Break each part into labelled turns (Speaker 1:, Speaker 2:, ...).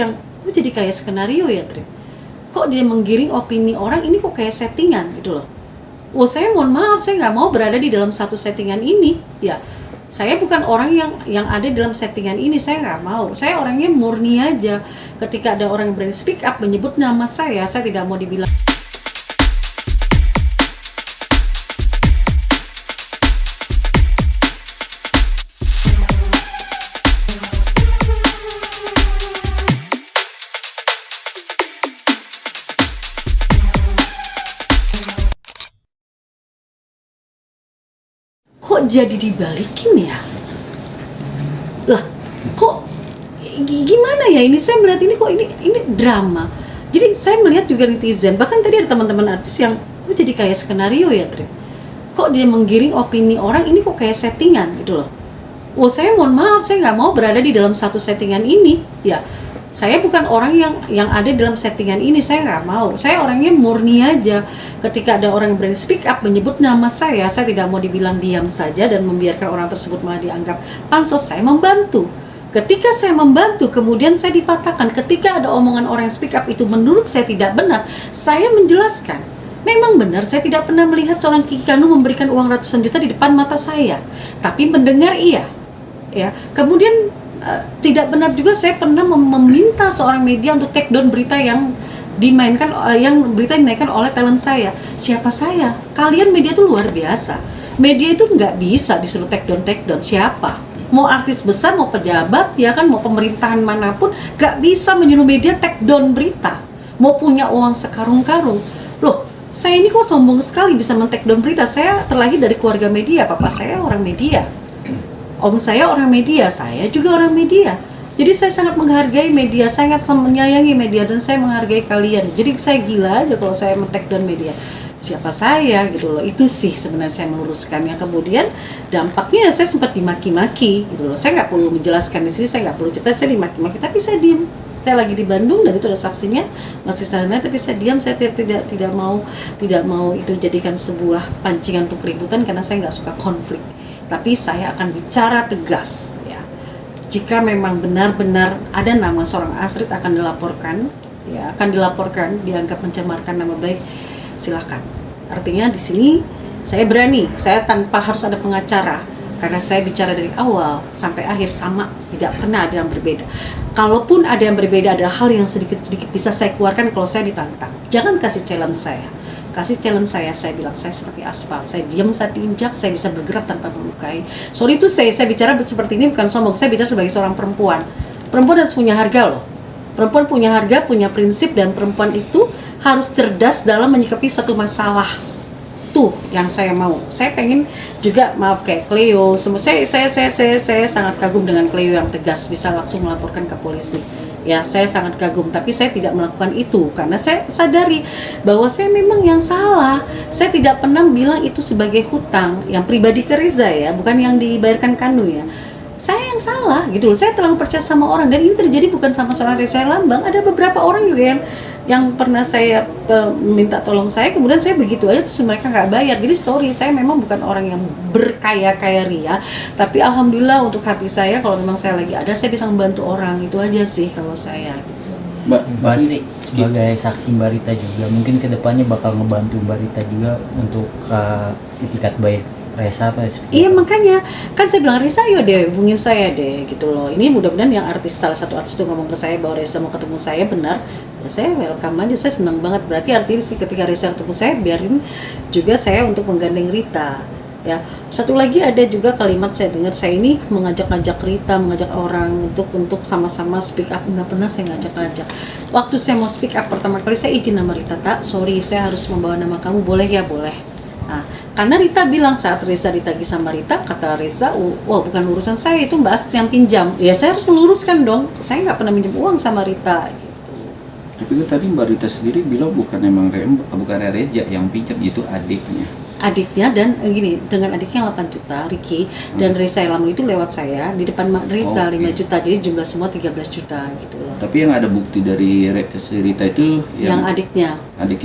Speaker 1: yang jadi kayak skenario ya, Trip. Kok dia menggiring opini orang, ini kok kayak settingan gitu loh. Saya mohon maaf, saya nggak mau berada di dalam satu settingan ini. Ya, saya bukan orang yang ada dalam settingan ini, saya nggak mau. Saya orangnya murni aja. Ketika ada orang yang berani speak up menyebut nama saya tidak mau dibilang. Kok jadi dibalikin ya? Lah, kok gimana ya ini? Saya melihat ini kok ini drama. Jadi saya melihat juga netizen, bahkan tadi ada teman-teman artis yang jadi kayak skenario ya, Trip. Kok dia menggiring opini orang, ini kok kayak settingan gitu loh. Saya mohon maaf, saya nggak mau berada di dalam satu settingan ini. Ya, saya bukan orang yang ada dalam settingan ini, saya nggak mau. Saya orangnya murni aja. Ketika ada orang yang berani speak up menyebut nama saya tidak mau dibilang diam saja dan membiarkan orang tersebut malah dianggap pansos. Saya membantu. Ketika saya membantu, kemudian saya dipatahkan. Ketika ada omongan orang yang speak up itu menurut saya tidak benar, saya menjelaskan. Memang benar, saya tidak pernah melihat seorang Kiki Kanu memberikan uang ratusan juta di depan mata saya. Tapi mendengar iya. Ya, kemudian tidak benar juga saya pernah meminta seorang media untuk take down berita yang dimainkan, yang berita dinaikkan oleh talent saya. Siapa saya? Kalian media itu luar biasa. Media itu nggak bisa disuruh take down. Siapa? Mau artis besar, mau pejabat, ya kan, mau pemerintahan manapun, nggak bisa menyuruh media take down berita. Mau punya uang sekarung-karung. Loh, saya ini kok sombong sekali bisa men-take down berita. Saya terlahir dari keluarga media, papa saya orang media. Om saya orang media, saya juga orang media. Jadi saya sangat menghargai media, sangat menyayangi media, dan saya menghargai kalian. Jadi saya gila aja kalau saya men-take down media. Siapa saya gitu loh. Itu sih sebenarnya saya meluruskan. Yang kemudian dampaknya saya sempat dimaki-maki gitu loh. Saya nggak perlu menjelaskan di sini, saya nggak perlu cerita, saya dimaki-maki, tapi saya diem. Saya lagi di Bandung dan itu ada saksinya, masih sadar, tapi saya diam. Saya tidak mau itu jadikan sebuah pancingan untuk keributan karena saya nggak suka konflik. Tapi saya akan bicara tegas ya. Jika memang benar-benar ada nama seorang Astrid akan dilaporkan, ya akan dilaporkan, dianggap mencemarkan nama baik, silakan. Artinya di sini saya berani, saya tanpa harus ada pengacara, karena saya bicara dari awal sampai akhir sama, tidak pernah ada yang berbeda. Kalaupun ada yang berbeda, ada hal yang sedikit-sedikit bisa saya keluarkan kalau saya ditantang. Jangan kasih challenge saya. Kasih challenge saya bilang saya seperti aspal, saya diam saat diinjak, saya bisa bergerak tanpa melukai. Sorry itu saya bicara seperti ini bukan sombong, saya bicara sebagai seorang perempuan. Perempuan harus punya harga loh. Perempuan punya harga, punya prinsip, dan perempuan itu harus cerdas dalam menyikapi satu masalah. Tuh yang saya mau. Saya pengen juga, maaf kayak Cleo, saya sangat kagum dengan Cleo yang tegas bisa langsung melaporkan ke polisi. Ya, saya sangat kagum, tapi saya tidak melakukan itu karena saya sadari bahwa saya memang yang salah. Saya tidak pernah bilang itu sebagai hutang yang pribadi ke Reza ya, bukan yang dibayarkan Kanu ya. Saya yang salah gitu loh. Saya terlalu percaya sama orang, dan ini terjadi bukan sama seorang Reza Lambang. Ada beberapa orang juga yang pernah saya minta tolong saya, kemudian saya begitu aja terus mereka nggak bayar. Jadi sorry, saya memang bukan orang yang berkaya-kaya ria, tapi alhamdulillah untuk hati saya kalau memang saya lagi ada, saya bisa membantu orang. Itu aja sih kalau saya gitu.
Speaker 2: Mbak Astrid sebagai saksi Mbak Rita juga mungkin kedepannya bakal ngebantu Mbak Rita juga untuk itikat baik Reza apa seperti
Speaker 1: iya apa? Makanya kan saya bilang Reza ayo deh hubungin saya deh gitu loh. Ini mudah-mudahan yang salah satu artis itu ngomong ke saya bahwa Reza mau ketemu saya, benar ya, saya welcome aja, saya senang banget. Berarti artinya sih ketika Reza ketemu saya, biarin juga saya untuk menggandeng Rita ya. Satu lagi ada juga kalimat saya dengar, saya ini mengajak Rita, mengajak orang untuk sama-sama speak up. Nggak pernah saya ngajak-ngajak. Waktu saya mau speak up pertama kali, saya izin nama Rita, tak sorry saya harus membawa nama kamu, boleh ya? Boleh. Nah, karena Rita bilang saat Reza ditagih sama Rita, kata Reza, wah bukan urusan saya, itu Mbak Astrid yang pinjam. Ya saya harus meluruskan dong, saya nggak pernah minjem uang sama Rita gitu.
Speaker 3: Tapi kan tadi Mbak Rita sendiri bilang bukan Reza yang pinjam, itu adiknya, dan gini, dengan adiknya 8 juta, Ricky, dan Reza Lamo itu lewat saya, di depan Reza 5 juta, jadi jumlah semua 13 juta gitu loh. Tapi yang ada bukti dari Rita itu
Speaker 1: yang adiknya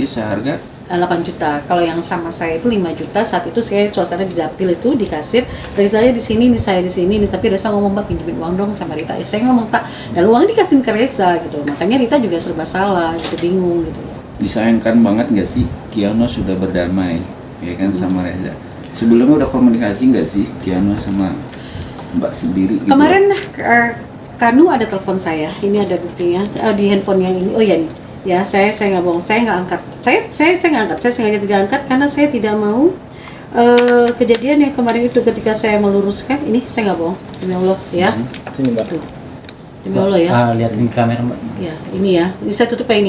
Speaker 3: seharga
Speaker 1: 8 juta. Kalau yang sama saya itu 5 juta. Saat itu saya suasana di dapil itu di kasir, Reza di sini, ini saya di sini, ini tapi Reza ngomong, Mbak pinjemin uang dong sama Rita. Ya saya ngomong tak, dan uang dikasih ke Reza gitu. Makanya Rita juga serba salah gitu, bingung gitu.
Speaker 3: Disayangkan banget nggak sih Kiano sudah berdamai ya kan sama Reza? Sebelumnya udah komunikasi nggak sih Kiano sama Mbak sendiri gitu?
Speaker 1: Kemarin Kanu ada telepon saya, ini ada buktinya di handphone yang ini. Oh ya nih, ya saya nggak bohong, saya nggak angkat, saya nggak angkat, saya sengaja tidak angkat karena saya tidak mau kejadian yang kemarin itu ketika saya meluruskan ini, saya nggak bohong, demi Allah ya.
Speaker 2: Sini Mbak.
Speaker 1: Tuh. Demi Allah ya.
Speaker 2: Lihat di kamera Mbak.
Speaker 1: Ya ini ya, ini saya tutup ya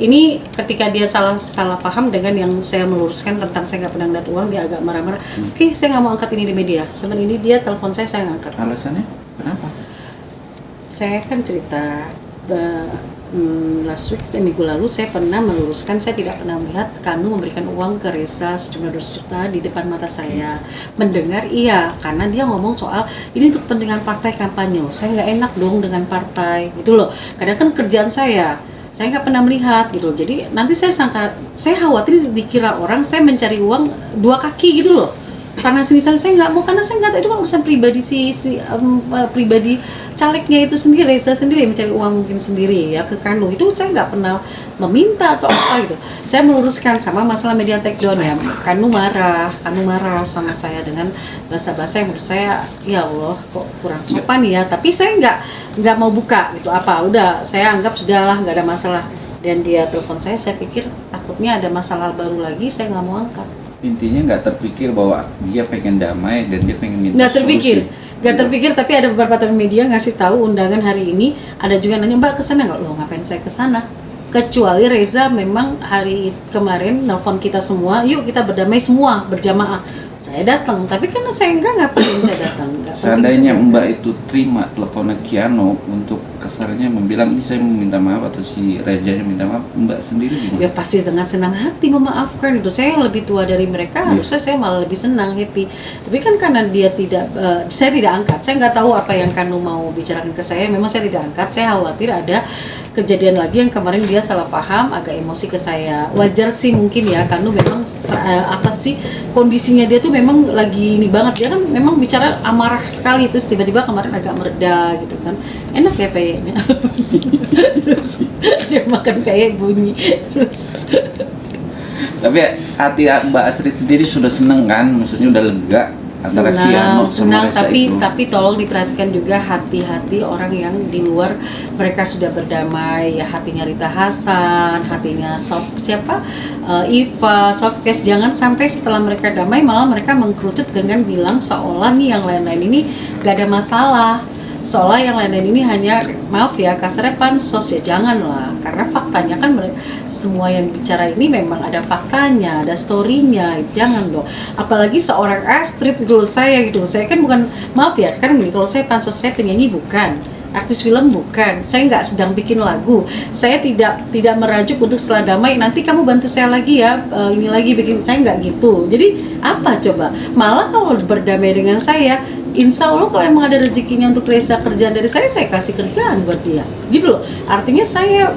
Speaker 1: ini ketika dia salah paham dengan yang saya meluruskan tentang saya nggak pernah ngeliat uang, dia agak marah-marah. Oke, saya nggak mau angkat ini di media. Sebenarnya ini dia telepon saya nggak angkat.
Speaker 3: Alasannya kenapa?
Speaker 1: Saya kan cerita last week, minggu lalu saya pernah meluruskan, saya tidak pernah melihat Kanu memberikan uang ke Reza sejumlah 200 juta di depan mata saya. Mendengar iya, karena dia ngomong soal ini untuk kepentingan partai kampanye. Saya nggak enak dong dengan partai gitu loh. Kadang kan kerjaan saya nggak pernah melihat gitu loh. Jadi nanti saya khawatir dikira orang saya mencari uang dua kaki gitu loh. Karena misalnya saya nggak mau, karena saya nggak tahu itu kan urusan pribadi pribadi calegnya itu sendiri, Reza sendiri mencari uang mungkin sendiri ya ke Kanu. Itu saya nggak pernah meminta atau apa gitu. Saya meluruskan sama masalah media take down ya. Kanu marah sama saya dengan bahasa-bahasa yang menurut saya ya Allah kok kurang sopan ya. Tapi saya nggak mau buka gitu apa. Udah saya anggap sudahlah nggak ada masalah. Dan dia telepon saya pikir takutnya ada masalah baru lagi, saya nggak mau angkat.
Speaker 3: Intinya nggak terpikir bahwa dia pengen damai dan dia pengen minta
Speaker 1: nggak terpikir tapi ada beberapa teman media ngasih tahu undangan hari ini, ada juga nanya Mbak kesana nggak? Loh ngapain saya kesana? Kecuali Reza memang hari kemarin nelfon kita semua, yuk kita berdamai semua berjamaah. Saya datang, tapi karena saya ngapain saya datang.
Speaker 3: Seandainya Mbak itu terima teleponnya Kiano untuk kasarnya membilang ini saya meminta maaf atau si Reza yang minta maaf, Mbak sendiri gimana?
Speaker 1: Ya pasti dengan senang hati memaafkan itu. Saya yang lebih tua dari mereka, harusnya saya malah lebih senang, happy. Tapi kan karena dia saya tidak angkat. Saya nggak tahu apa yang Kanu mau bicarakan ke saya. Memang saya tidak angkat. Saya khawatir ada kejadian lagi yang kemarin dia salah paham, agak emosi ke saya. Wajar sih mungkin ya, Kanu memang kondisinya dia tuh memang lagi ini banget. Dia kan memang bicara amarah sekali, terus tiba-tiba kemarin agak mereda gitu kan. Enak ya peyeknya. Terus dia makan peyek bunyi terus.
Speaker 3: Tapi hati Mbak Astrid sendiri sudah seneng kan? Maksudnya udah lega antara Kiano sama Reza itu.
Speaker 1: Tapi tolong diperhatikan juga hati-hati orang yang di luar, mereka sudah berdamai ya, hatinya Rita Hasan, hatinya Iva, Softcase, jangan sampai setelah mereka damai malah mereka mengkerucut dengan bilang seolah nih yang lain-lain ini gak ada masalah, seolah yang lain-lain ini hanya maaf ya kasarnya pansos. Ya janganlah, karena faktanya kan semua yang bicara ini memang ada faktanya, ada storynya. Jangan dong, apalagi seorang Astrid gitu loh. Saya kan bukan, maaf ya sekarang gini, kalau saya pansos, saya penyanyi bukan, artis film bukan, saya nggak sedang bikin lagu, saya tidak merajuk untuk setelah damai nanti kamu bantu saya lagi ya, ini lagi bikin, saya nggak gitu. Jadi apa coba, malah kalau berdamai dengan saya, insya Allah kalau emang ada rezekinya untuk Reza kerjaan dari saya kasih kerjaan buat dia gitu loh. Artinya saya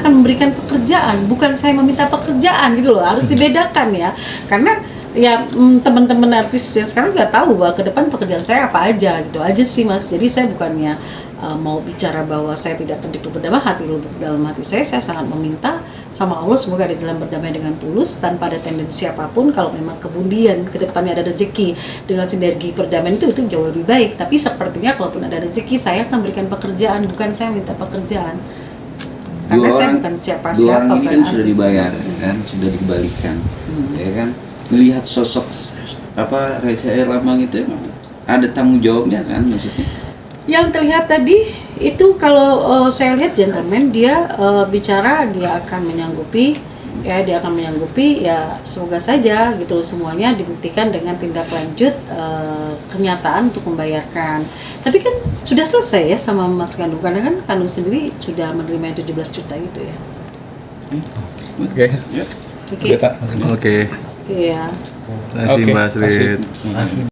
Speaker 1: akan memberikan pekerjaan, bukan saya meminta pekerjaan gitu loh. Harus dibedakan ya, karena ya teman-teman artis yang sekarang nggak tahu bahwa ke depan pekerjaan saya apa aja gitu aja sih Mas. Jadi saya bukannya mau bicara bahwa saya tidak penting untuk berdamai, dalam hati saya sangat meminta sama Allah semoga ada jalan berdamai dengan tulus tanpa ada tendensi apapun. Kalau memang kemudian ke depannya ada rezeki dengan sinergi perdamaian itu jauh lebih baik. Tapi sepertinya kalaupun ada rezeki, saya akan berikan pekerjaan, bukan saya minta pekerjaan. Karena saya bukan siapa-siapa.
Speaker 3: Dua orang ini kan sudah dibayar kan, sudah dikembalikan, ya kan. Melihat sosok Reza Herlambang itu emang ada tanggung jawabnya kan, maksudnya.
Speaker 1: Yang terlihat tadi itu kalau saya lihat gentleman, dia bicara dia akan menyanggupi ya, semoga saja gitu semuanya dibuktikan dengan tindak lanjut kenyataan untuk membayarkan. Tapi kan sudah selesai ya sama Mas Kanu, karena kan Kanu sendiri sudah menerima 17 juta itu ya.
Speaker 4: Oke.
Speaker 1: Oke.
Speaker 4: Oke.
Speaker 1: Iya.
Speaker 4: Terima kasih Mbak Astrid.
Speaker 2: Terima kasih.